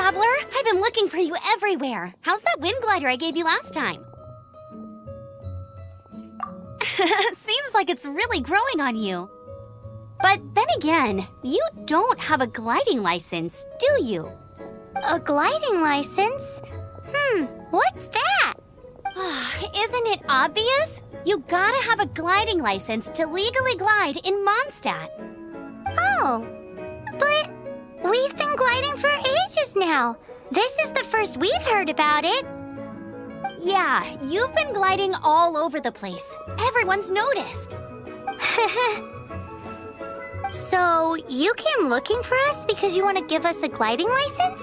traveler! I've been looking for you everywhere. How's that wind glider I gave you last time? Seems like it's really growing on you. But then again, you don't have a gliding license, do you? A gliding license? What's that? Isn't it obvious? You gotta have a gliding license to legally glide in Mondstadt. Oh, but we've been gliding for ages now. This is the first we've heard about it. Yeah, you've been gliding all over the place. Everyone's noticed. So, you came looking for us because you want to give us a gliding license?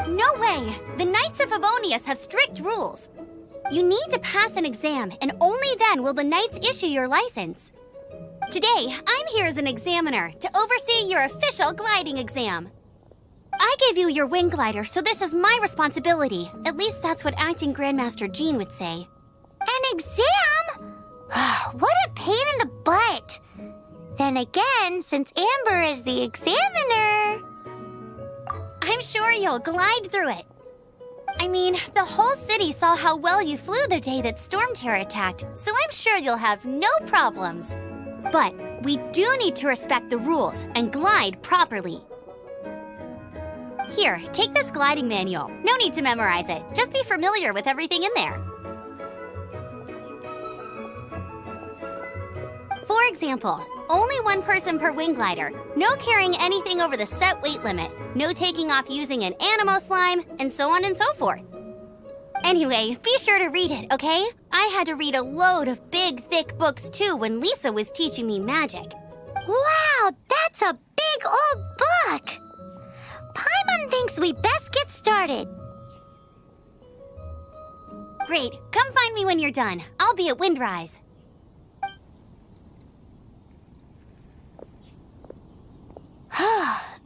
No way! The Knights of Favonius have strict rules. You need to pass an exam, and only then will the Knights issue your license. Today, I'm here as an examiner to oversee your official gliding exam. I gave you your wing glider, so this is my responsibility. At least that's what Acting Grandmaster Jean would say. An exam? What a pain in the butt! Then again, since Amber is the examiner... I'm sure you'll glide through it. I mean, the whole city saw how well you flew the day that Storm Terror attacked, so I'm sure you'll have no problems. But we do need to respect the rules and glide properly. Here, take this gliding manual. No need to memorize it. Just be familiar with everything in there. For example, only one person per wing glider, no carrying anything over the set weight limit, no taking off using an animo slime, and so on and so forth. Anyway, be sure to read it, okay? I had to read a load of big, thick books too when Lisa was teaching me magic. Wow, that's a big old book! Paimon thinks we best get started. Great, come find me when you're done. I'll be at Windrise.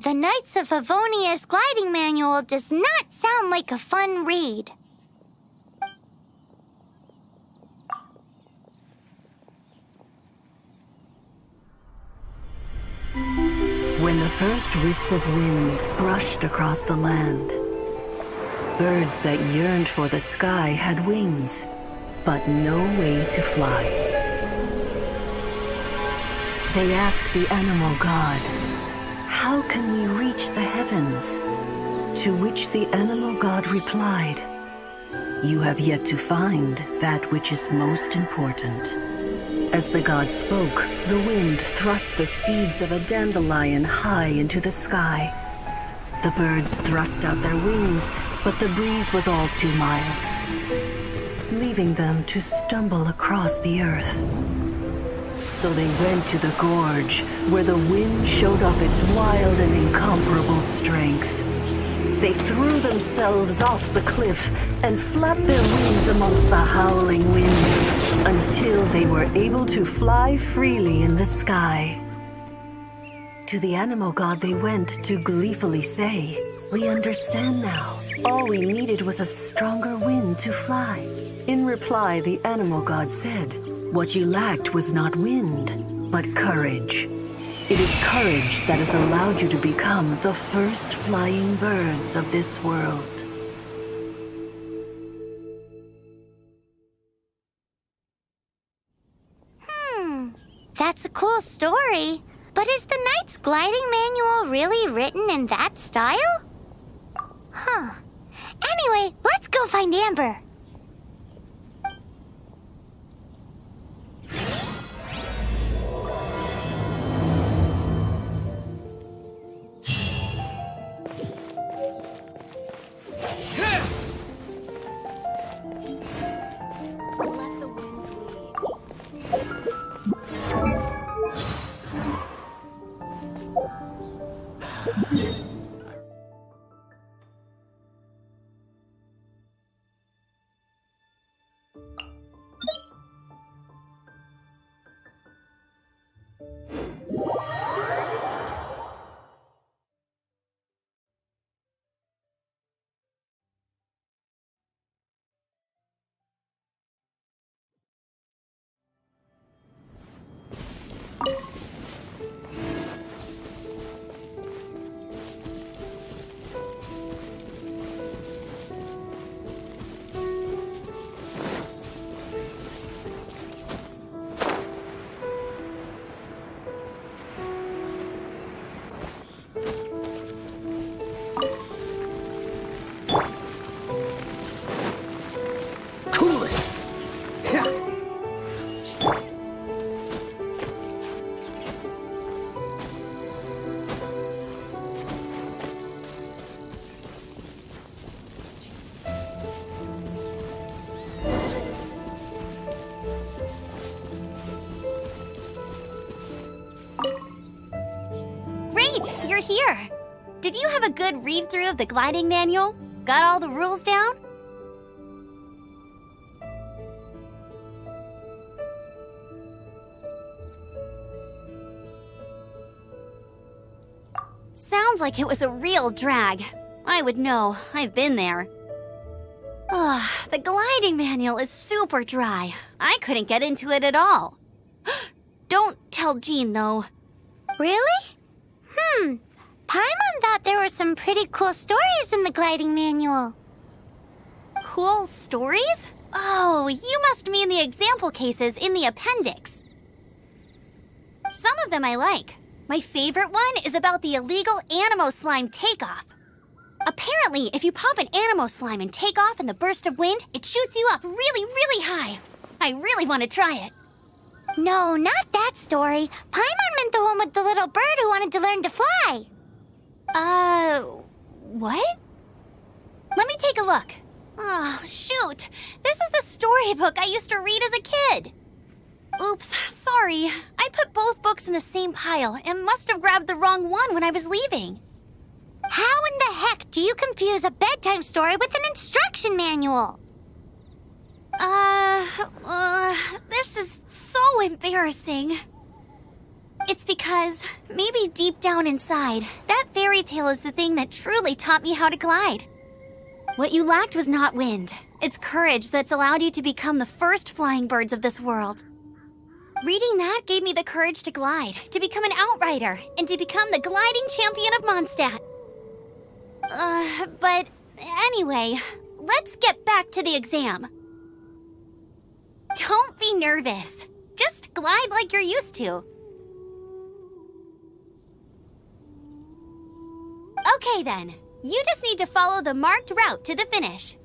The Knights of Favonius gliding manual does not sound like a fun read. When the first wisp of wind brushed across the land, birds that yearned for the sky had wings, but no way to fly. They asked the animal god, "How can we reach the heavens?" To which the animal god replied, "You have yet to find that which is most important." As the god spoke, the wind thrust the seeds of a dandelion high into the sky. The birds thrust out their wings, but the breeze was all too mild, leaving them to stumble across the earth. So they went to the gorge, where the wind showed up its wild and incomparable strength. They threw themselves off the cliff and flapped their wings amongst the howling winds until they were able to fly freely in the sky. To the animal god they went to gleefully say, "We understand now. All we needed was a stronger wind to fly." In reply, the animal god said, "What you lacked was not wind, but courage. It is courage that has allowed you to become the first flying birds of this world." That's a cool story. But is the Knight's gliding manual really written in that style? Anyway, let's go find Amber. Great, you're here. Did you have a good read-through of the gliding manual? Got all the rules down? Sounds like it was a real drag. I would know. I've been there. Ugh, the gliding manual is super dry. I couldn't get into it at all. Don't tell Jean, though. Really? Paimon thought there were some pretty cool stories in the gliding manual. Cool stories? Oh, you must mean the example cases in the appendix. Some of them I like. My favorite one is about the illegal Animo slime takeoff. Apparently, if you pop an Animo slime and take off in the burst of wind, it shoots you up really, really high. I really want to try it. No, not that story. Paimon meant the one with the little bird who wanted to learn to fly. What? Let me take a look. Oh, shoot. This is the storybook I used to read as a kid. Oops, sorry. I put both books in the same pile and must have grabbed the wrong one when I was leaving. How in the heck do you confuse a bedtime story with an instruction manual? This is so embarrassing. It's because, maybe deep down inside, that fairy tale is the thing that truly taught me how to glide. What you lacked was not wind. It's courage that's allowed you to become the first flying birds of this world. Reading that gave me the courage to glide, to become an outrider, and to become the gliding champion of Mondstadt. But anyway, let's get back to the exam. Don't be nervous. Just glide like you're used to. Okay then, you just need to follow the marked route to the finish.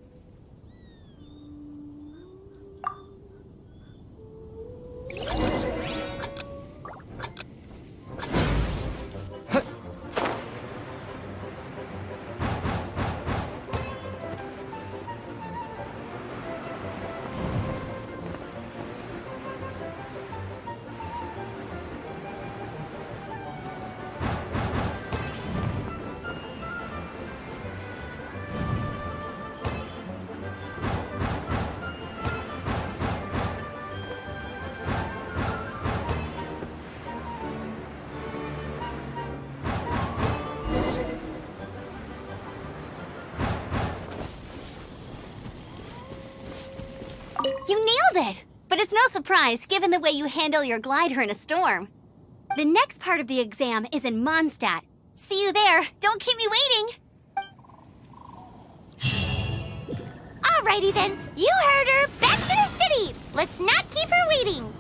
You nailed it! But it's no surprise, given the way you handle your glider in a storm. The next part of the exam is in Mondstadt. See you there. Don't keep me waiting! Alrighty then, you heard her. Back to the city. Let's not keep her waiting.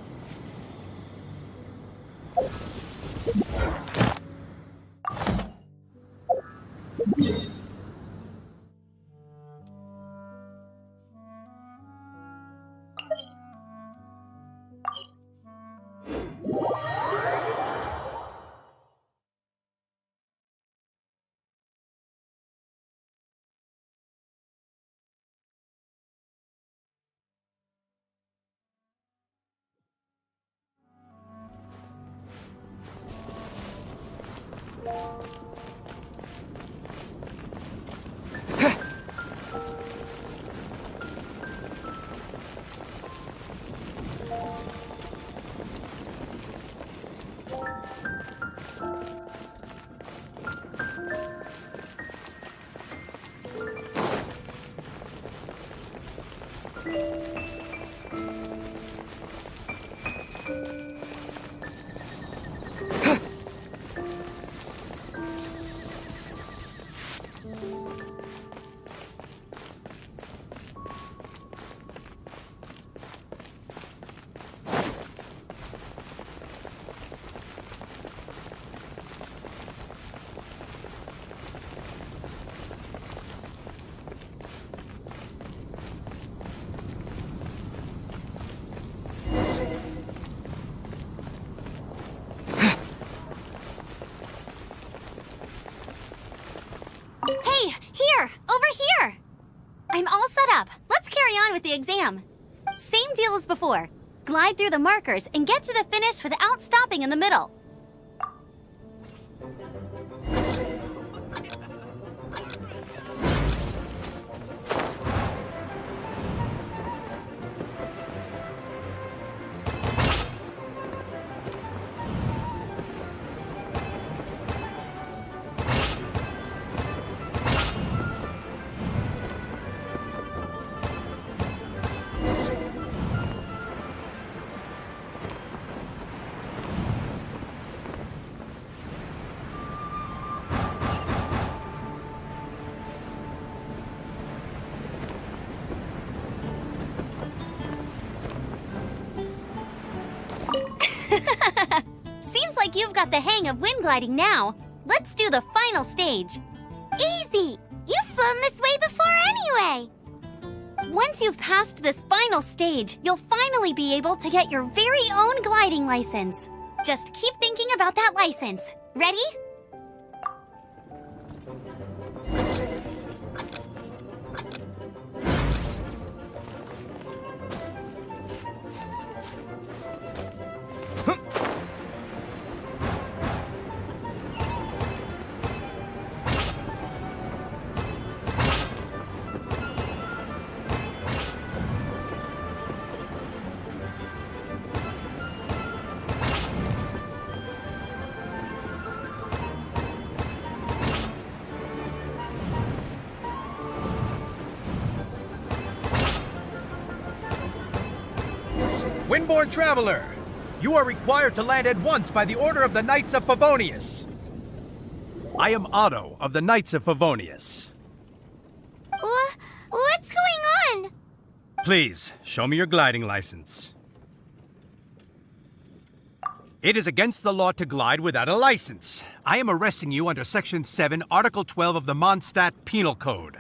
Hey, here! Over here! I'm all set up. Let's carry on with the exam. Same deal as before. Glide through the markers and get to the finish without stopping in the middle. Seems like you've got the hang of wind gliding now. Let's do the final stage. Easy! You've flown this way before anyway! Once you've passed this final stage, you'll finally be able to get your very own gliding license. Just keep thinking about that license. Ready? Windborne Traveler, you are required to land at once by the order of the Knights of Favonius. I am Otto of the Knights of Favonius. What's going on? Please, show me your gliding license. It is against the law to glide without a license. I am arresting you under Section 7, Article 12 of the Mondstadt Penal Code.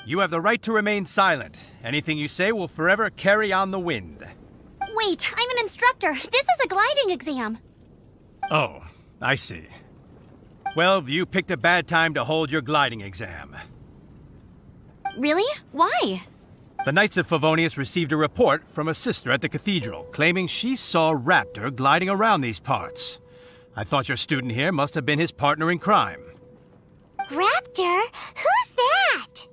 You have the right to remain silent. Anything you say will forever carry on the wind. Wait, I'm an instructor. This is a gliding exam. Oh, I see. Well, you picked a bad time to hold your gliding exam. Really? Why? The Knights of Favonius received a report from a sister at the cathedral claiming she saw Raptor gliding around these parts. I thought your student here must have been his partner in crime. Raptor? Who's that?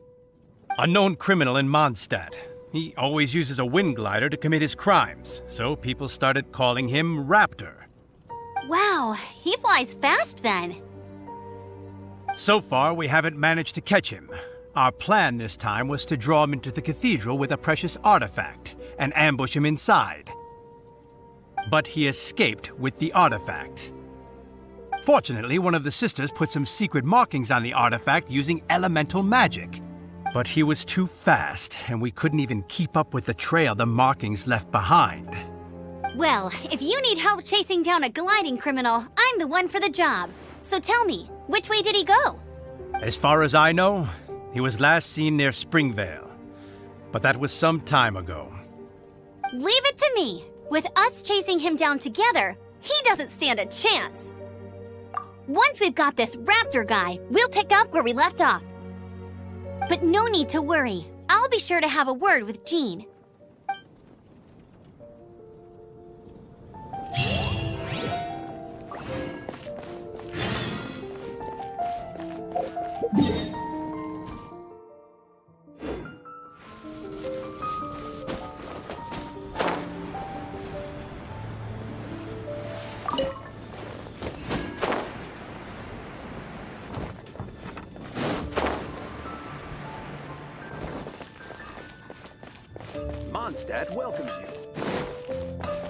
A known criminal in Mondstadt. He always uses a wind glider to commit his crimes, so people started calling him Raptor. Wow, he flies fast then. So far, we haven't managed to catch him. Our plan this time was to draw him into the cathedral with a precious artifact and ambush him inside. But he escaped with the artifact. Fortunately, one of the sisters put some secret markings on the artifact using elemental magic. But he was too fast, and we couldn't even keep up with the trail the markings left behind. Well, if you need help chasing down a gliding criminal, I'm the one for the job. So tell me, which way did he go? As far as I know, he was last seen near Springvale. But that was some time ago. Leave it to me. With us chasing him down together, he doesn't stand a chance. Once we've got this Raptor guy, we'll pick up where we left off. But no need to worry. I'll be sure to have a word with Jean. Mondstadt welcomes you.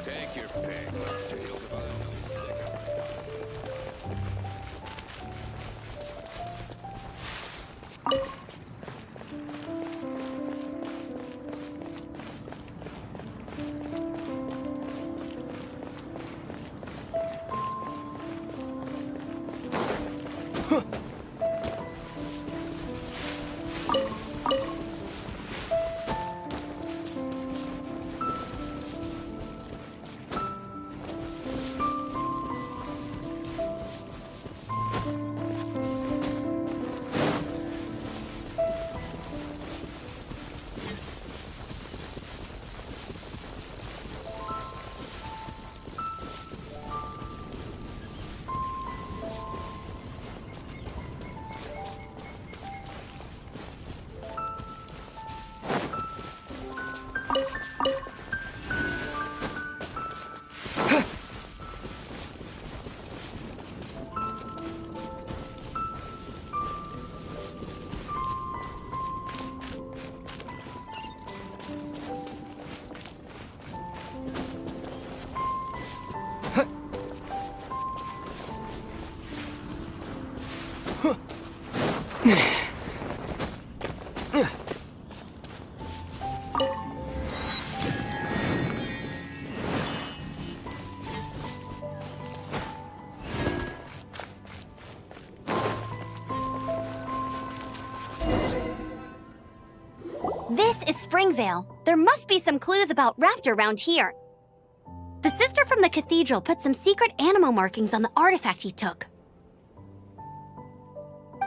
Take your pick. Let's taste it. This is Springvale. There must be some clues about Raptor around here. The sister from the cathedral put some secret animal markings on the artifact he took.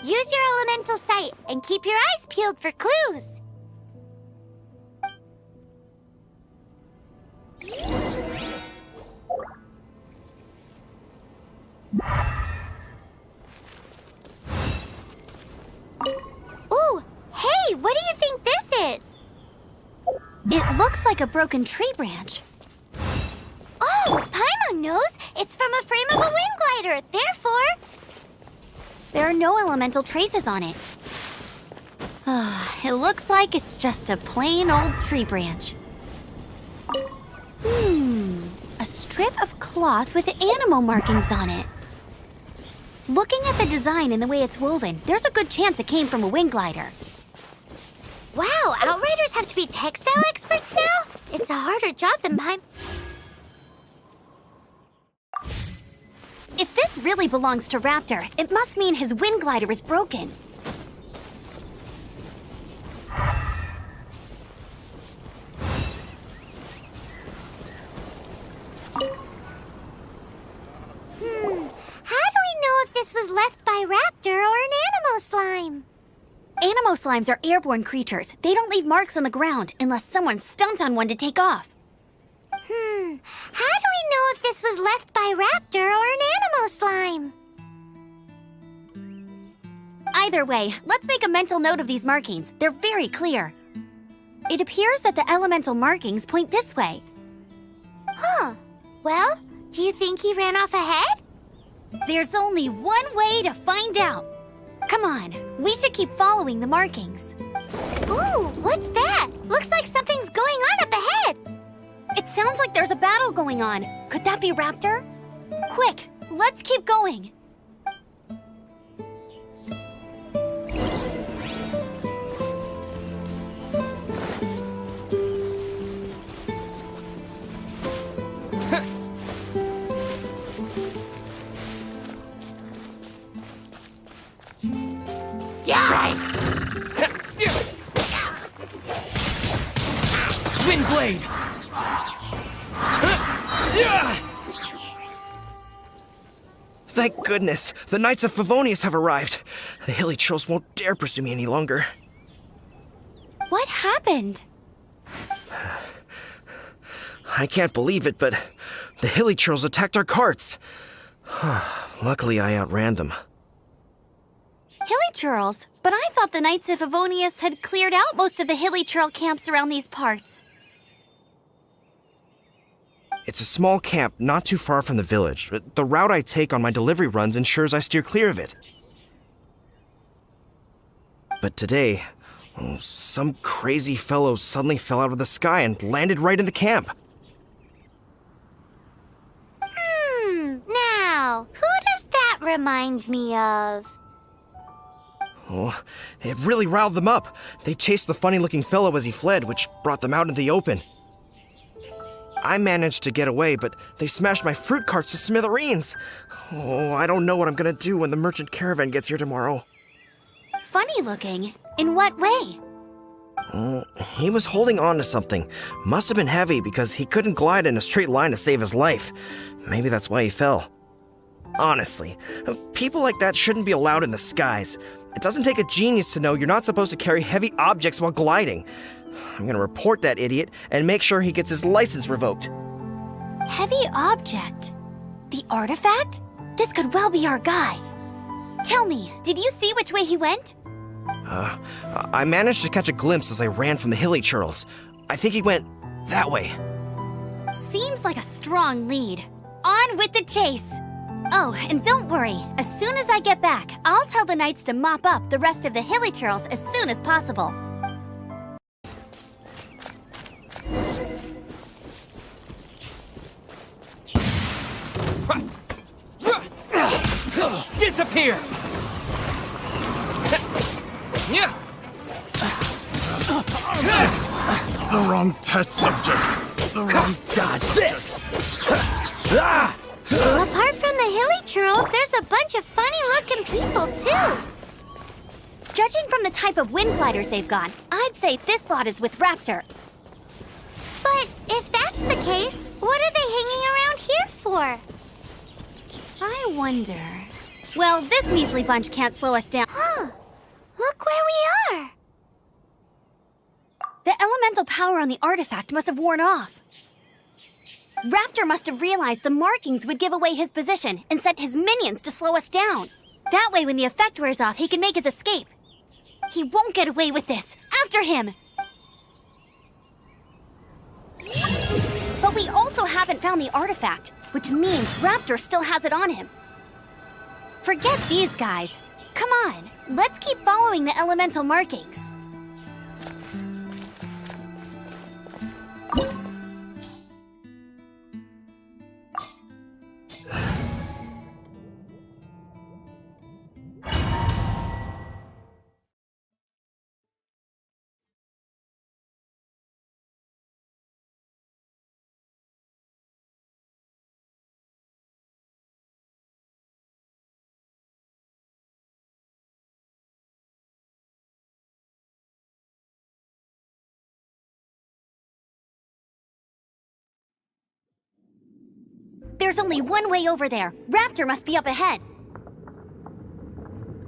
Use your elemental sight and keep your eyes peeled for clues. Ooh, hey, what do you think this is? It looks like a broken tree branch. Oh, Paimon knows. It's from a frame of a wind glider. Therefore, There are no elemental traces on it. It looks like it's just a plain old tree branch. A strip of cloth with animal markings on it. Looking at the design and the way it's woven, there's a good chance it came from a wind glider. wow, Outriders have to be textile experts now? It's a harder job than mine. If this really belongs to Raptor, it must mean his wind glider is broken. How do we know if this was left by Raptor or an Animo slime? Animo slimes are airborne creatures. They don't leave marks on the ground unless someone stomped on one to take off. How do we know if this was left by Raptor or an Animo slime? Either way, let's make a mental note of these markings. They're very clear. It appears that the elemental markings point this way. Huh. Well, do you think he ran off ahead? There's only one way to find out. Come on, we should keep following the markings. Ooh, what's that? Looks like something's going on up ahead. It sounds like there's a battle going on. Could that be Raptor? Quick, let's keep going. Windblade! Thank goodness, the Knights of Favonius have arrived. The hilly trolls won't dare pursue me any longer. What happened? I can't believe it, but the hilly trolls attacked our carts. Luckily, I outran them. Hilly churls? But I thought the Knights of Favonius had cleared out most of the hilly churl camps around these parts. It's a small camp not too far from the village. The route I take on my delivery runs ensures I steer clear of it. But today, some crazy fellow suddenly fell out of the sky and landed right in the camp. Now, who does that remind me of? Oh, it really riled them up. They chased the funny-looking fellow as he fled, which brought them out into the open. I managed to get away, but they smashed my fruit carts to smithereens. Oh, I don't know what I'm gonna do when the merchant caravan gets here tomorrow. Funny looking? In what way? He was holding on to something. Must have been heavy because he couldn't glide in a straight line to save his life. Maybe that's why he fell. Honestly, people like that shouldn't be allowed in the skies. It doesn't take a genius to know you're not supposed to carry heavy objects while gliding. I'm gonna report that idiot and make sure he gets his license revoked. Heavy object? The artifact? This could well be our guy. Tell me, did you see which way he went? I managed to catch a glimpse as I ran from the hilly churls. I think he went that way. Seems like a strong lead. On with the chase! Oh, and don't worry. As soon as I get back, I'll tell the knights to mop up the rest of the hilly churls as soon as possible. Disappear! Yeah. The wrong test subject. The wrong Dodge this. Apart from the hilly churls, there's a bunch of funny-looking people, too. Judging from the type of wind gliders they've got, I'd say this lot is with Raptor. But if that's the case, what are they hanging around here for? I wonder... Well, this measly bunch can't slow us down. Huh. Look where we are. The elemental power on the artifact must have worn off. Raptor must have realized the markings would give away his position and sent his minions to slow us down. That way, when the effect wears off, he can make his escape. He won't get away with this. After him! But we also haven't found the artifact, which means Raptor still has it on him. Forget these guys. Come on, let's keep following the elemental markings. There's only one way over there. Raptor must be up ahead.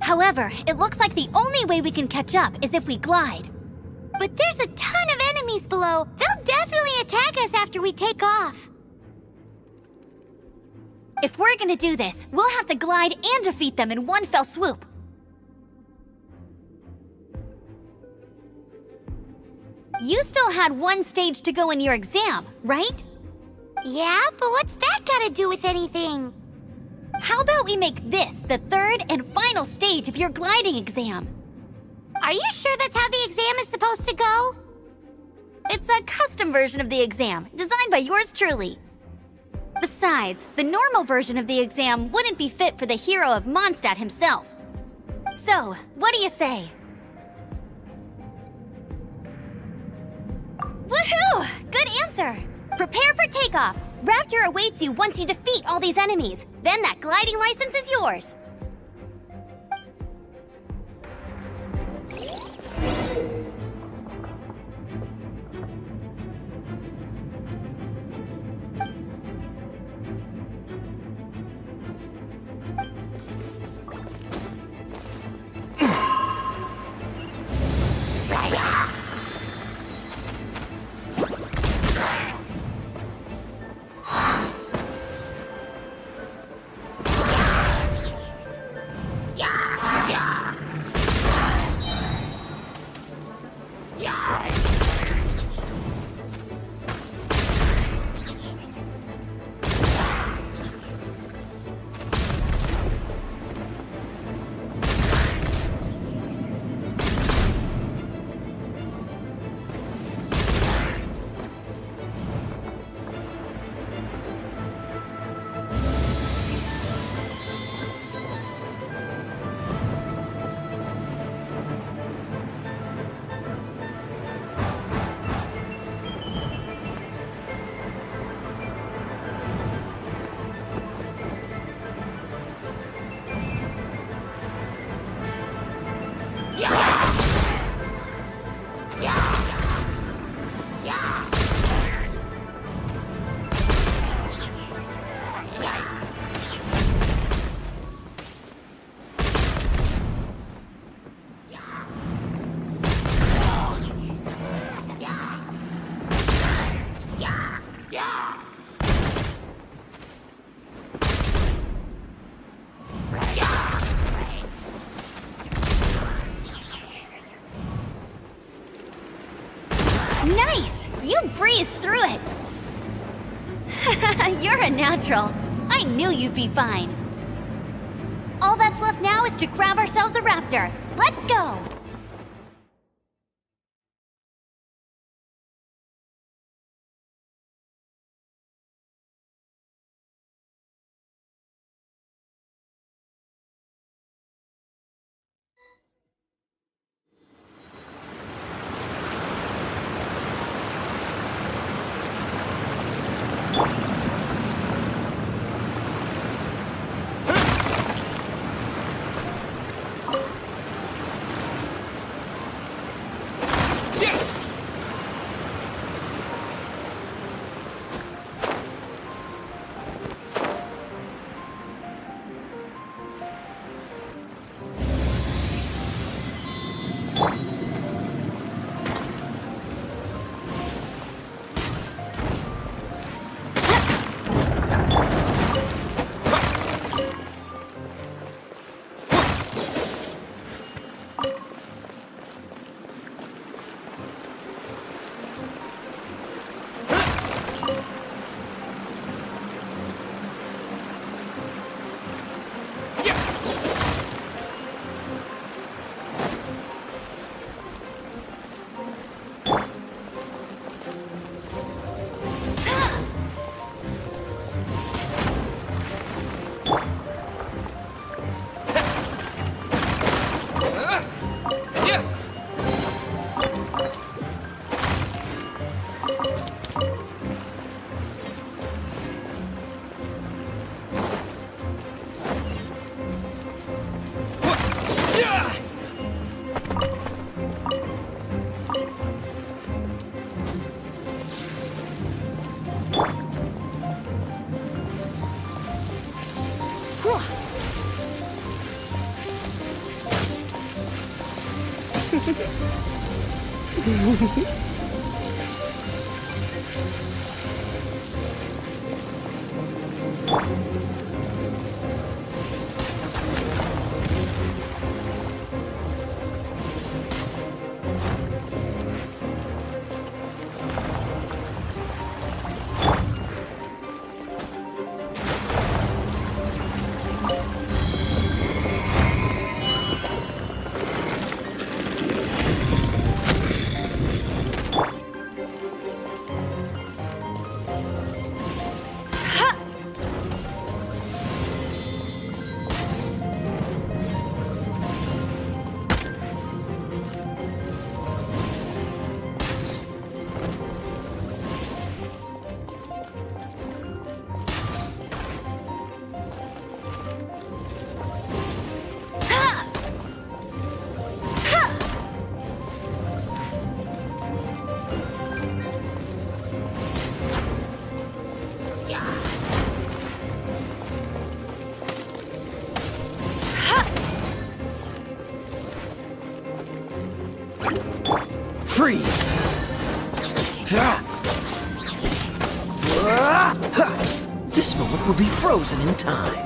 However, it looks like the only way we can catch up is if we glide. But there's a ton of enemies below. They'll definitely attack us after we take off. If we're gonna do this, we'll have to glide and defeat them in one fell swoop. You still had one stage to go in your exam, right? Yeah, but what's that got to do with anything? How about we make this the third and final stage of your gliding exam? Are you sure that's how the exam is supposed to go? It's a custom version of the exam, designed by yours truly. Besides, the normal version of the exam wouldn't be fit for the hero of Mondstadt himself. So, what do you say? Woohoo! Good answer! Prepare for takeoff. Raptor awaits you once you defeat all these enemies. Then that gliding license is yours. Nice! You breezed through it! You're a natural. I knew you'd be fine. All that's left now is to grab ourselves a raptor. Let's go! Freeze! This moment will be frozen in time.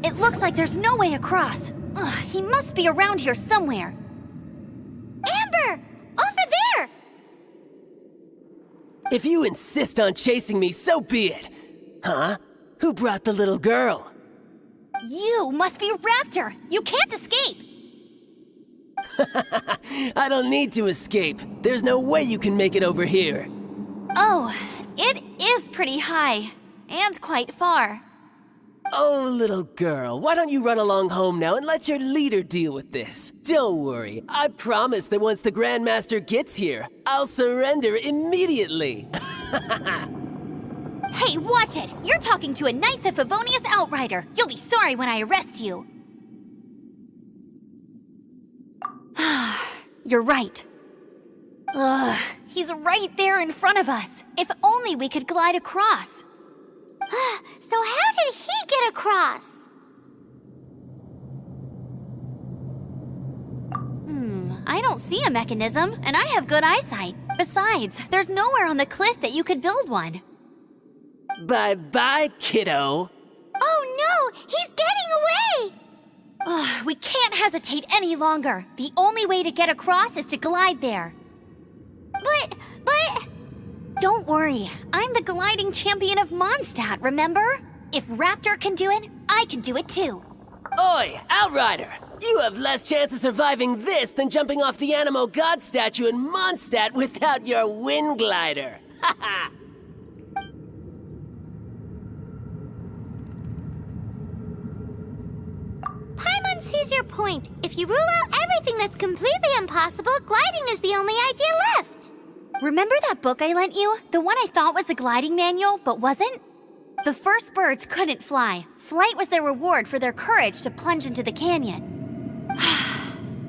It looks like there's no way across. Ugh, he must be around here somewhere. Amber! Over there! If you insist on chasing me, so be it. Huh? Who brought the little girl? You must be Raptor. You can't escape. I don't need to escape. There's no way you can make it over here. Oh, it is pretty high. And quite far. Oh, little girl, why don't you run along home now and let your leader deal with this? Don't worry, I promise that once the Grandmaster gets here, I'll surrender immediately. Hey, watch it! You're talking to a Knights of Favonius outrider. You'll be sorry when I arrest you. You're right. Ugh, he's right there in front of us. If only we could glide across. So how did he get across? I don't see a mechanism, and I have good eyesight. Besides, there's nowhere on the cliff that you could build one. Bye-bye, kiddo. Oh no, he's getting away! Ugh, we can't hesitate any longer. The only way to get across is to glide there. But... Don't worry, I'm the gliding champion of Mondstadt, remember? If Raptor can do it, I can do it too. Oi, outrider! You have less chance of surviving this than jumping off the Animo God statue in Mondstadt without your wind glider. Ha ha! Paimon sees your point. If you rule out everything that's completely impossible, gliding is the only idea left. Remember that book I lent you? The one I thought was the gliding manual, but wasn't? The first birds couldn't fly. Flight was their reward for their courage to plunge into the canyon.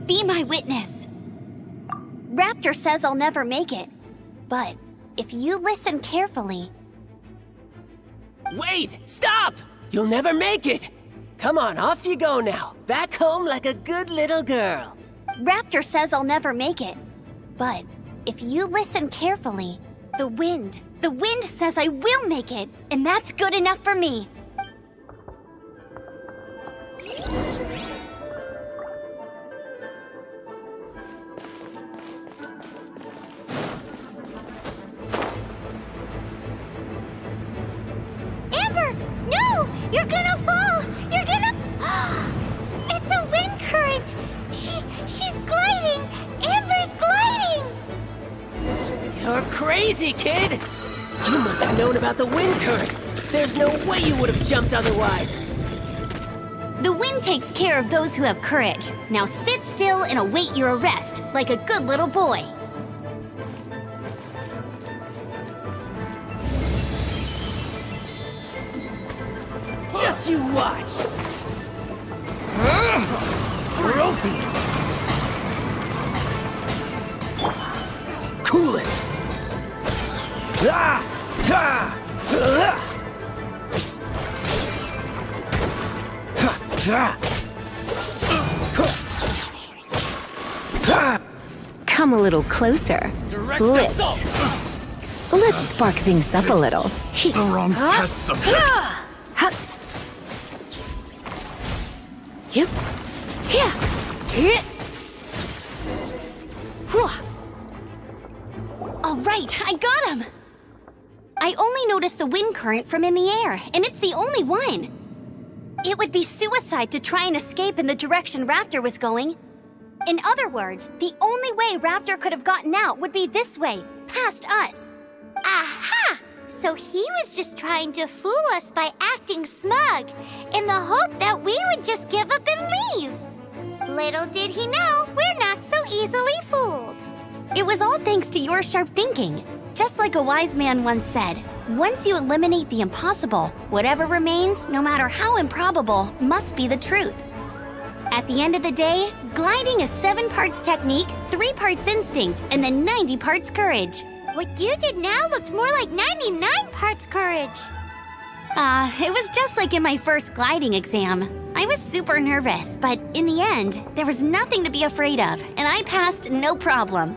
Be my witness. Raptor says I'll never make it. But if you listen carefully... Wait! Stop! You'll never make it! Come on, off you go now. Back home like a good little girl. Raptor says I'll never make it. But if you listen carefully, the wind says I will make it, and that's good enough for me. Amber, no! You're gonna fall! You're gonna... It's a wind current! She's gliding! Amber's gliding! You're crazy, kid! You must have known about the wind current. There's no way you would have jumped otherwise. The wind takes care of those who have courage. Now sit still and await your arrest, like a good little boy. Just you watch! Cool it! Come a little closer. Blitz. Let's spark things up a little. The wrong test subject. Yep. Yeah. Hit. All right, I got him! I only noticed the wind current from in the air, and it's the only one. It would be suicide to try and escape in the direction Raptor was going. In other words, the only way Raptor could have gotten out would be this way, past us. Aha! So he was just trying to fool us by acting smug, in the hope that we would just give up and leave. Little did he know, we're not so easily fooled. It was all thanks to your sharp thinking. Just like a wise man once said, once you eliminate the impossible, whatever remains, no matter how improbable, must be the truth. At the end of the day, gliding is 7 parts technique, 3 parts instinct, and then 90 parts courage. What you did now looked more like 99 parts courage. It was just like in my first gliding exam. I was super nervous, but in the end, there was nothing to be afraid of, and I passed no problem.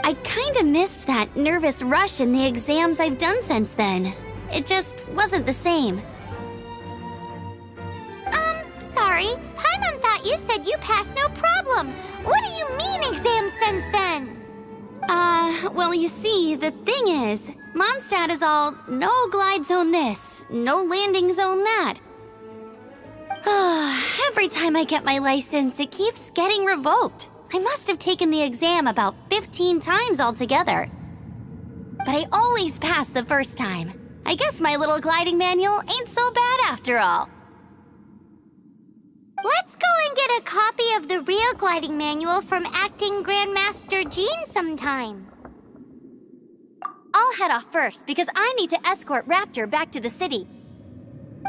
I kinda missed that nervous rush in the exams I've done since then. It just wasn't the same. Sorry. Paimon thought you said you passed no problem. What do you mean exams since then? Well, you see, the thing is, Mondstadt is all no glide zone this, no landing zone that. Every time I get my license, it keeps getting revoked. I must have taken the exam about 15 times altogether. But I always pass the first time. I guess my little gliding manual ain't so bad after all. Let's go and get a copy of the real gliding manual from Acting Grandmaster Jean sometime. I'll head off first because I need to escort Raptor back to the city.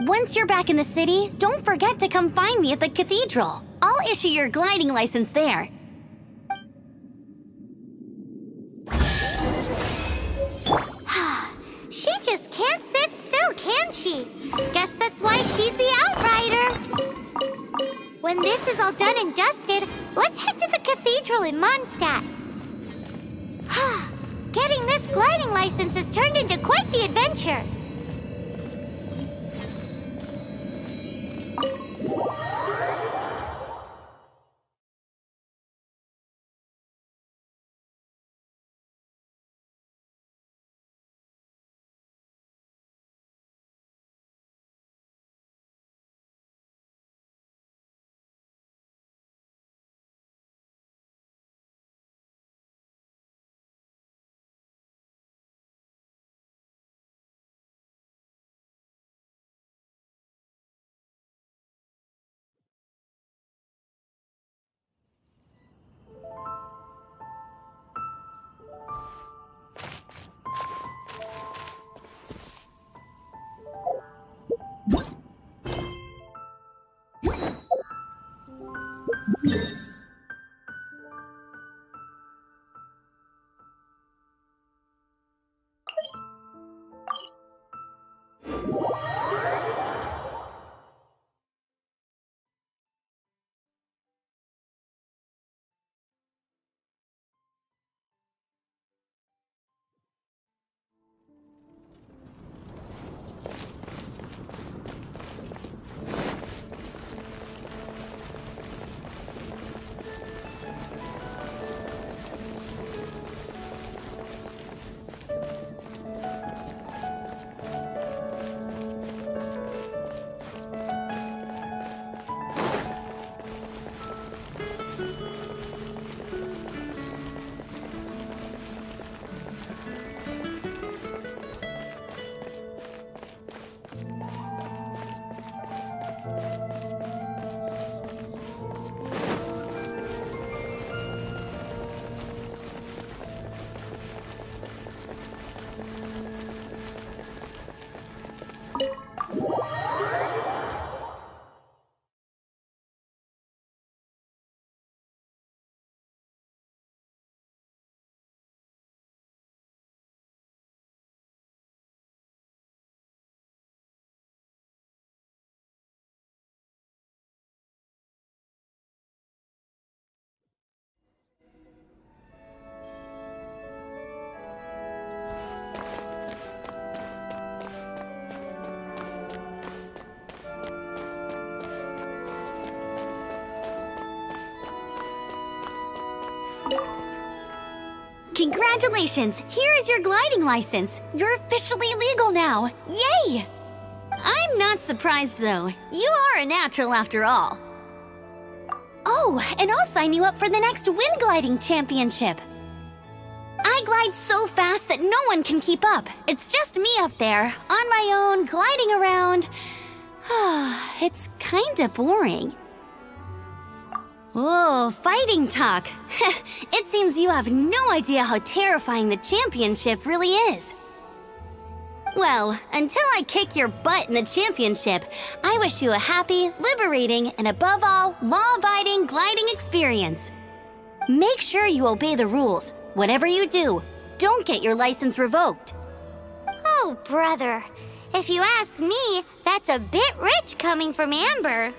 Once you're back in the city, don't forget to come find me at the cathedral. I'll issue your gliding license there. She just can't sit still, can she? Guess that's why she's the Outrider. When this is all done and dusted, let's head to the cathedral in Mondstadt. Getting this gliding license has turned into quite the adventure. Congratulations! Here is your gliding license. You're officially legal now. Yay! I'm not surprised, though. You are a natural after all. Oh, and I'll sign you up for the next wind gliding championship. I glide so fast that no one can keep up. It's just me up there, on my own, gliding around. It's kinda boring. Oh, fighting talk. It seems you have no idea how terrifying the championship really is. Well, until I kick your butt in the championship, I wish you a happy, liberating, and above all, law-abiding gliding experience. Make sure you obey the rules. Whatever you do, don't get your license revoked. Oh, brother. If you ask me, that's a bit rich coming from Amber.